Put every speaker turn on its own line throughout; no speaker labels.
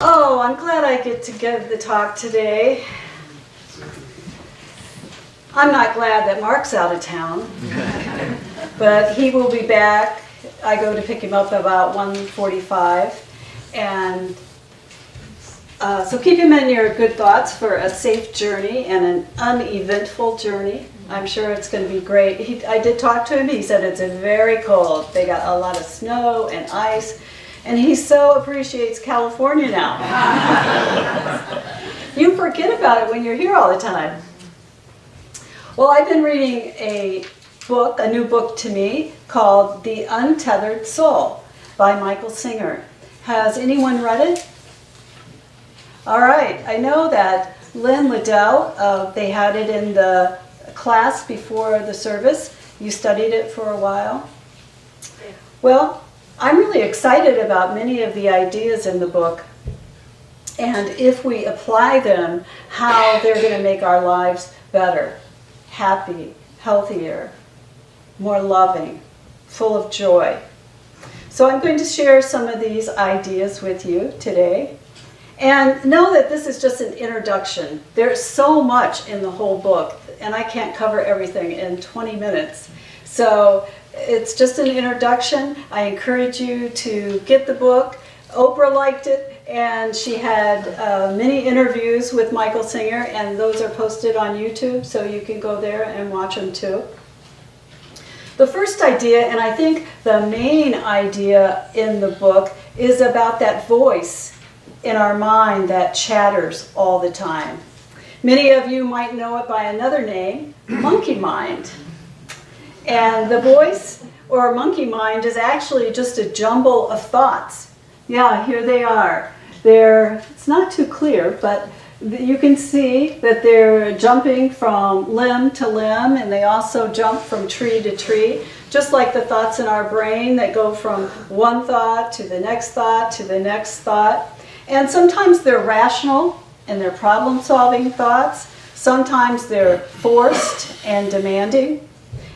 Oh, I'm glad I get to give the talk today. I'm not glad that Mark's out of town, but he will be back. I go to pick him up about 1:45, and so keep him in your good thoughts for a safe journey and an uneventful journey. I'm sure it's going to be great. I did talk to him. He said it's very cold. They got a lot of snow and ice, and he so appreciates California now. You forget about it when you're here all the time. Well, I've been reading a new book to me called The Untethered Soul by Michael Singer. Has anyone read it? All right, I know that Lynn Liddell, they had it in the class before the service. You studied it for a while. Well, I'm really excited about many of the ideas in the book, and if we apply them, how they're going to make our lives better, happy, healthier, more loving, full of joy. So I'm going to share some of these ideas with you today. And know that this is just an introduction. There's so much in the whole book, and I can't cover everything in 20 minutes. So it's just an introduction. I encourage you to get the book. Oprah liked it, and she had many interviews with Michael Singer, and those are posted on YouTube, so you can go there and watch them too. The first idea, and I think the main idea in the book, is about that voice in our mind that chatters all the time. Many of you might know it by another name, monkey mind. And the voice or monkey mind is actually just a jumble of thoughts. Yeah, here they are. It's not too clear, but you can see that they're jumping from limb to limb, and they also jump from tree to tree, just like the thoughts in our brain that go from one thought to the next thought to the next thought. And sometimes they're rational and they're problem-solving thoughts. Sometimes they're forced and demanding.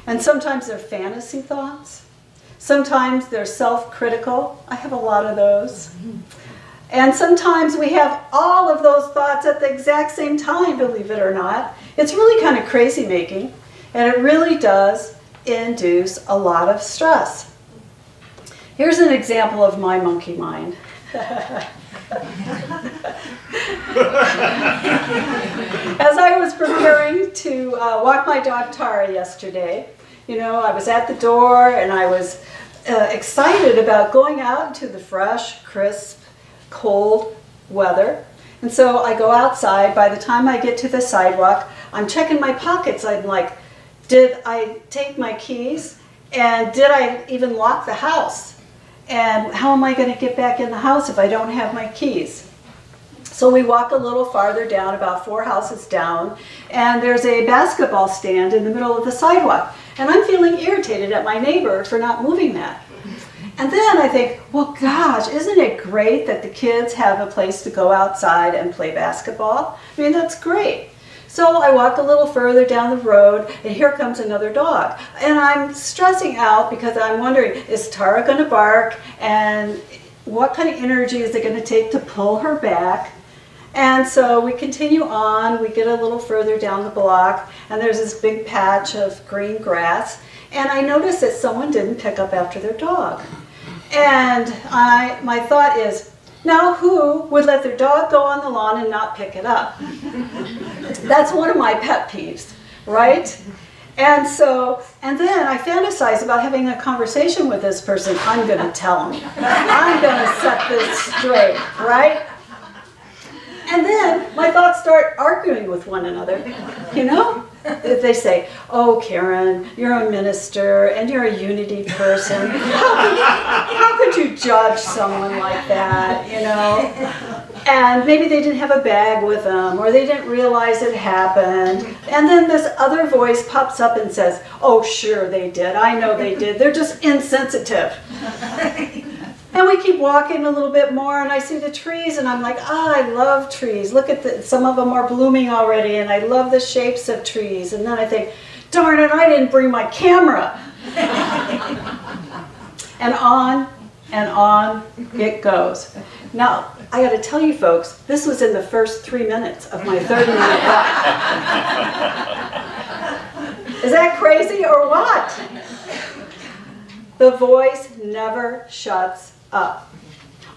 And sometimes they're fantasy thoughts. Sometimes they're self-critical. I have a lot of those. And sometimes we have all of those thoughts at the exact same time, believe it or not. It's really kind of crazy-making, and it really does induce a lot of stress. Here's an example of my monkey mind. As I was preparing to walk my dog Tara yesterday, I was at the door and I was excited about going out into the fresh, crisp, cold weather. And so I go outside. By the time I get to the sidewalk, I'm checking my pockets. I'm like, did I take my keys? And did I even lock the house? And how am I going to get back in the house if I don't have my keys? So we walk a little farther down, about 4 houses down, and there's a basketball stand in the middle of the sidewalk. And I'm feeling irritated at my neighbor for not moving that. And then I think, well, gosh, isn't it great that the kids have a place to go outside and play basketball? I mean, that's great. So I walk a little further down the road, and here comes another dog. And I'm stressing out because I'm wondering, is Tara going to bark? And what kind of energy is it going to take to pull her back? And so we continue on. We get a little further down the block, and there's this big patch of green grass. And I notice that someone didn't pick up after their dog. And my thought is, now who would let their dog go on the lawn and not pick it up? That's one of my pet peeves, right? And then I fantasize about having a conversation with this person. I'm going to tell him. I'm going to set this straight, right? And then my thoughts start arguing with one another, If they say, oh, Karen, you're a minister and you're a unity person. How could you judge someone like that, And maybe they didn't have a bag with them, or they didn't realize it happened. And then this other voice pops up and says, oh, sure they did. I know they did. They're just insensitive. And we keep walking a little bit more, and I see the trees, and I'm like, I love trees. Look at some of them are blooming already, and I love the shapes of trees. And then I think, darn it, I didn't bring my camera. And on it goes. Now, I got to tell you folks, this was in the first 3 minutes of my 30-minute walk. Is that crazy or what? The voice never shuts up.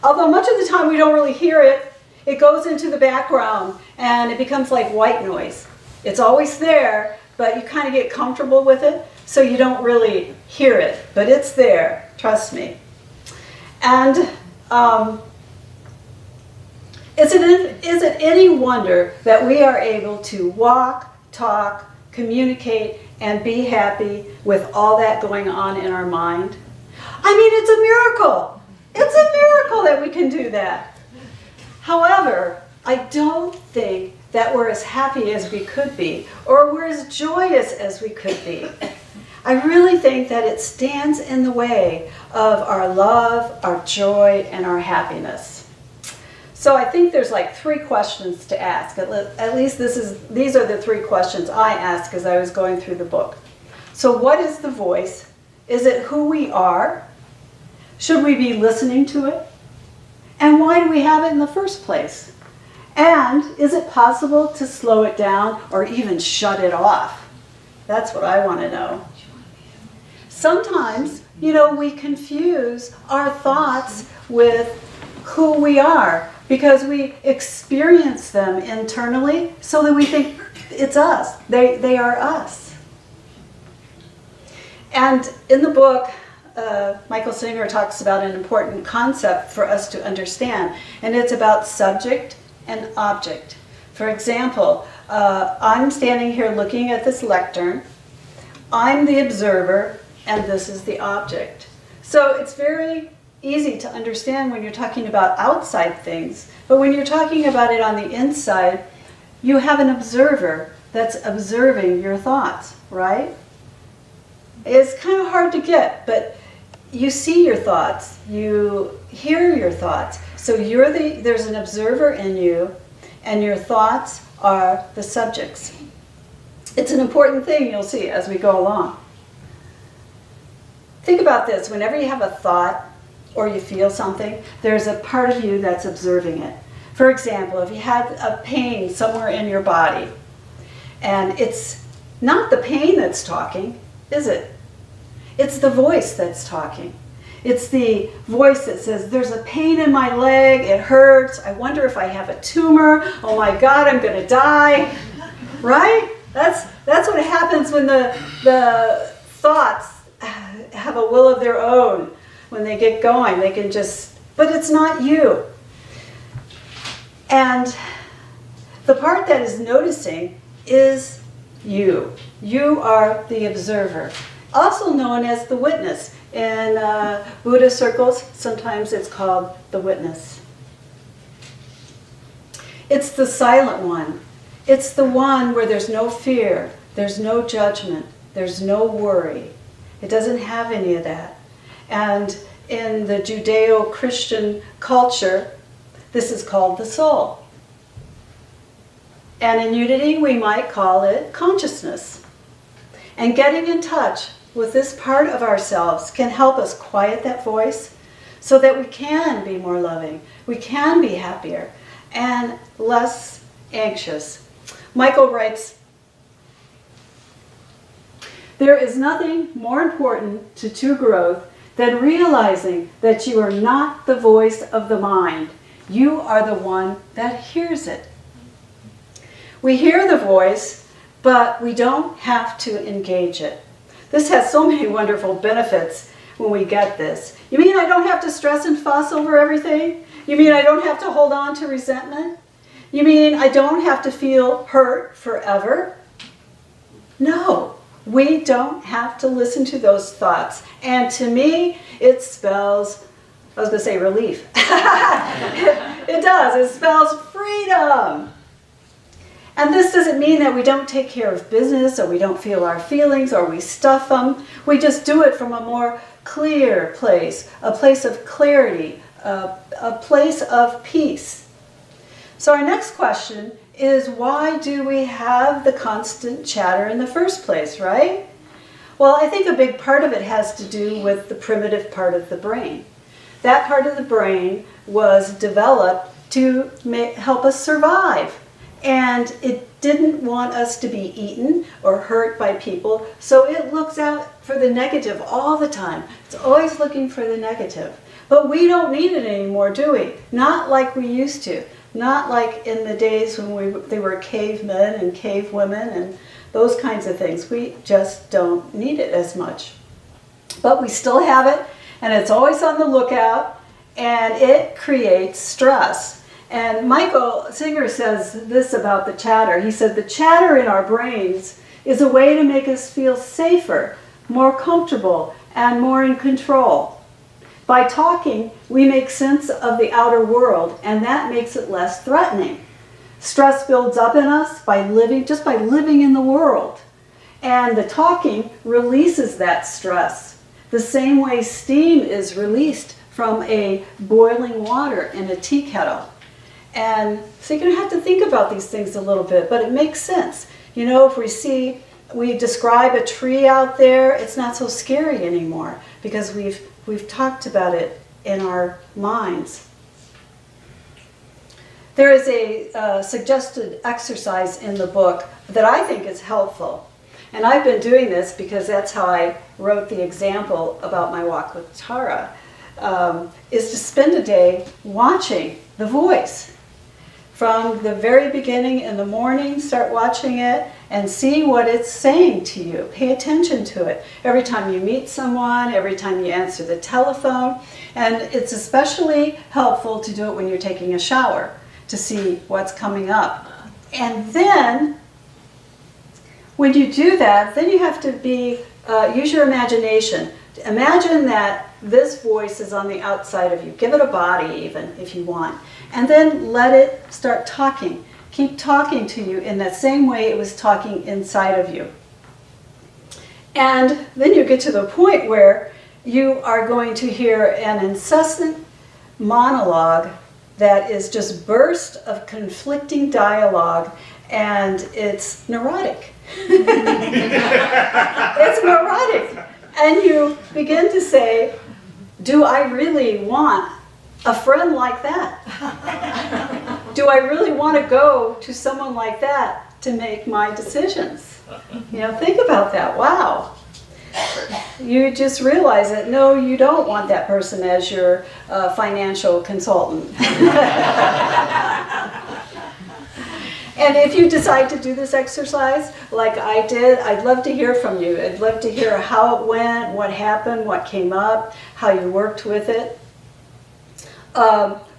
Although much of the time we don't really hear it, it goes into the background and it becomes like white noise. It's always there, but you kind of get comfortable with it, so you don't really hear it. But it's there, trust me. And is it any wonder that we are able to walk, talk, communicate, and be happy with all that going on in our mind? I mean, it's a miracle. It's a miracle that we can do that. However, I don't think that we're as happy as we could be, or we're as joyous as we could be. I really think that it stands in the way of our love, our joy, and our happiness. So I think there's like 3 questions to ask. At least these are the 3 questions I asked as I was going through the book. So what is the voice? Is it who we are? Should we be listening to it? And why do we have it in the first place? And is it possible to slow it down or even shut it off? That's what I want to know. Sometimes, we confuse our thoughts with who we are because we experience them internally so that we think it's us. They are us. And in the book, Michael Singer talks about an important concept for us to understand, and it's about subject and object. For example, I'm standing here looking at this lectern. I'm the observer, and this is the object. So it's very easy to understand when you're talking about outside things, but when you're talking about it on the inside, you have an observer that's observing your thoughts, right? It's kind of hard to get, but you see your thoughts, you hear your thoughts. So there's an observer in you, and your thoughts are the subjects. It's an important thing you'll see as we go along. Think about this. Whenever you have a thought or you feel something, there's a part of you that's observing it. For example, if you had a pain somewhere in your body, and it's not the pain that's talking, is it? It's the voice that's talking. It's the voice that says, there's a pain in my leg, it hurts, I wonder if I have a tumor, oh my God, I'm going to die, right? That's what happens when the thoughts have a will of their own. When they get going, they can but it's not you. And the part that is noticing is you. You are the observer, also known as the witness. In Buddha circles, sometimes it's called the witness. It's the silent one. It's the one where there's no fear, there's no judgment, there's no worry. It doesn't have any of that. And in the Judeo-Christian culture, this is called the soul. And in unity, we might call it consciousness. And getting in touch with this part of ourselves can help us quiet that voice so that we can be more loving, we can be happier, and less anxious. Michael writes, there is nothing more important to true growth than realizing that you are not the voice of the mind. You are the one that hears it. We hear the voice, but we don't have to engage it. This has so many wonderful benefits when we get this. You mean I don't have to stress and fuss over everything? You mean I don't have to hold on to resentment? You mean I don't have to feel hurt forever? No, we don't have to listen to those thoughts. And to me, it spells, I was going to say relief. It does. It spells freedom. And this doesn't mean that we don't take care of business, or we don't feel our feelings, or we stuff them. We just do it from a more clear place, a place of clarity, a place of peace. So our next question is, why do we have the constant chatter in the first place, right? Well, I think a big part of it has to do with the primitive part of the brain. That part of the brain was developed to help us survive. And it didn't want us to be eaten or hurt by people, so it looks out for the negative all the time. It's always looking for the negative. But we don't need it anymore, do we? Not like we used to. Not like in the days when they were cavemen and cavewomen and those kinds of things. We just don't need it as much. But we still have it, and it's always on the lookout, and it creates stress. And Michael Singer says this about the chatter. He said, the chatter in our brains is a way to make us feel safer, more comfortable, and more in control. By talking, we make sense of the outer world, and that makes it less threatening. Stress builds up in us just by living in the world. And the talking releases that stress, the same way steam is released from a boiling water in a tea kettle. And so you're going to have to think about these things a little bit, but it makes sense. You know, if we describe a tree out there, it's not so scary anymore because we've talked about it in our minds. There is a suggested exercise in the book that I think is helpful. And I've been doing this because that's how I wrote the example about my walk with Tara, is to spend a day watching the voice. From the very beginning in the morning, start watching it and see what it's saying to you. Pay attention to it. Every time you meet someone, every time you answer the telephone. And it's especially helpful to do it when you're taking a shower to see what's coming up. And then, when you do that, then you have to use your imagination. Imagine that this voice is on the outside of you. Give it a body even, if you want. And then let it start talking. Keep talking to you in that same way it was talking inside of you. And then you get to the point where you are going to hear an incessant monologue that is just burst of conflicting dialogue, and it's neurotic. It's neurotic. And you begin to say, do I really want a friend like that? Do I really want to go to someone like that to make my decisions? You know, think about that. Wow. You just realize that, no, you don't want that person as your financial consultant. And if you decide to do this exercise, like I did, I'd love to hear from you. I'd love to hear how it went, what happened, what came up, how you worked with it.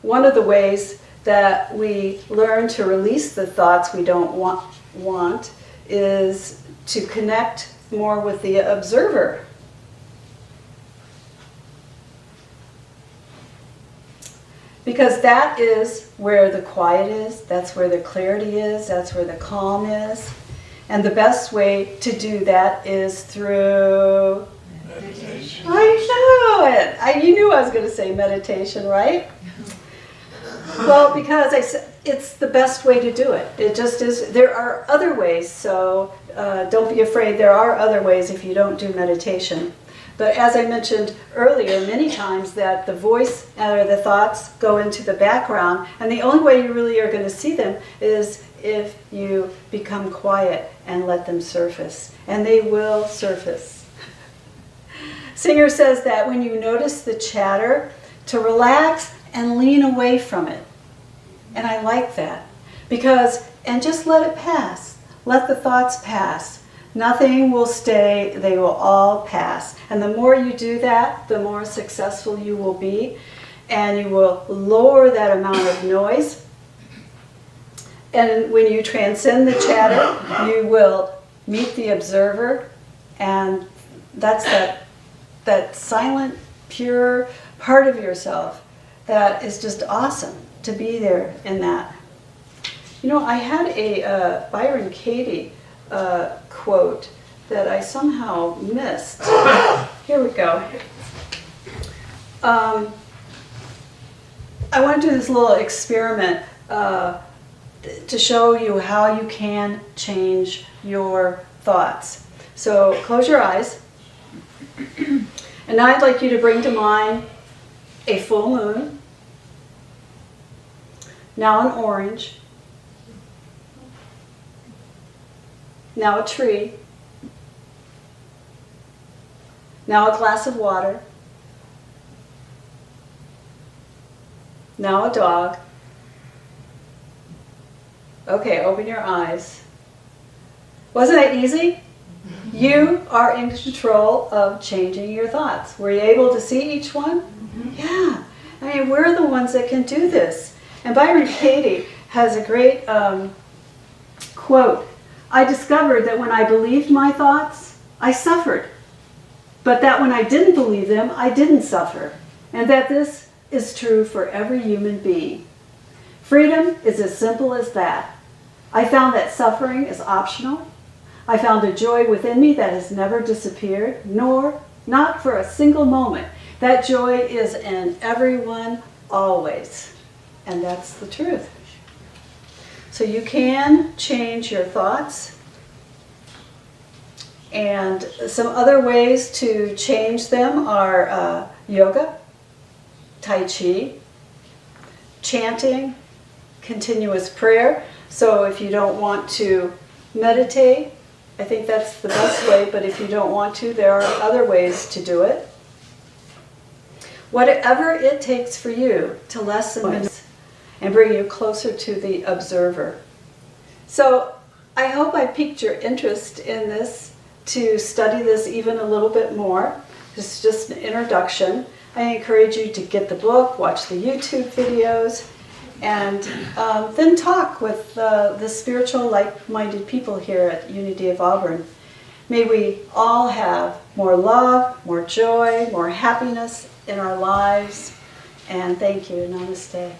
One of the ways that we learn to release the thoughts we don't want is to connect more with the observer. Because that is where the quiet is, that's where the clarity is, that's where the calm is. And the best way to do that is through meditation. I know it! You knew I was going to say meditation, right? Well, because I said it's the best way to do it. It just is. There are other ways, so don't be afraid. There are other ways if you don't do meditation. But as I mentioned earlier, many times that the voice or the thoughts go into the background, and the only way you really are going to see them is if you become quiet and let them surface. And they will surface. Singer says that when you notice the chatter, to relax and lean away from it. And I like that. And just let it pass. Let the thoughts pass. Nothing will stay, they will all pass. And the more you do that, the more successful you will be. And you will lower that amount of noise. And when you transcend the chatter, you will meet the observer. And that's that silent, pure part of yourself that is just awesome to be there in that. You know, I had a Byron Katie quote that I somehow missed. Here we go. I want to do this little experiment to show you how you can change your thoughts. So close your eyes. And now I'd like you to bring to mind a full moon. Now an orange. Now a tree. Now a glass of water. Now a dog. Okay, open your eyes. Wasn't that easy? You are in control of changing your thoughts. Were you able to see each one? Yeah. I mean, we're the ones that can do this. And Byron Katie has a great quote. I discovered that when I believed my thoughts, I suffered. But that when I didn't believe them, I didn't suffer. And that this is true for every human being. Freedom is as simple as that. I found that suffering is optional. I found a joy within me that has never disappeared, nor not for a single moment. That joy is in everyone always. And that's the truth. So you can change your thoughts. And some other ways to change them are yoga, tai chi, chanting, continuous prayer. So if you don't want to meditate, I think that's the best way, but if you don't want to, there are other ways to do it. Whatever it takes for you to lessen this and bring you closer to the observer. So I hope I piqued your interest in this, to study this even a little bit more. This is just an introduction. I encourage you to get the book, watch the YouTube videos, and then talk with the spiritual, like-minded people here at Unity of Auburn. May we all have more love, more joy, more happiness in our lives. And thank you. Namaste.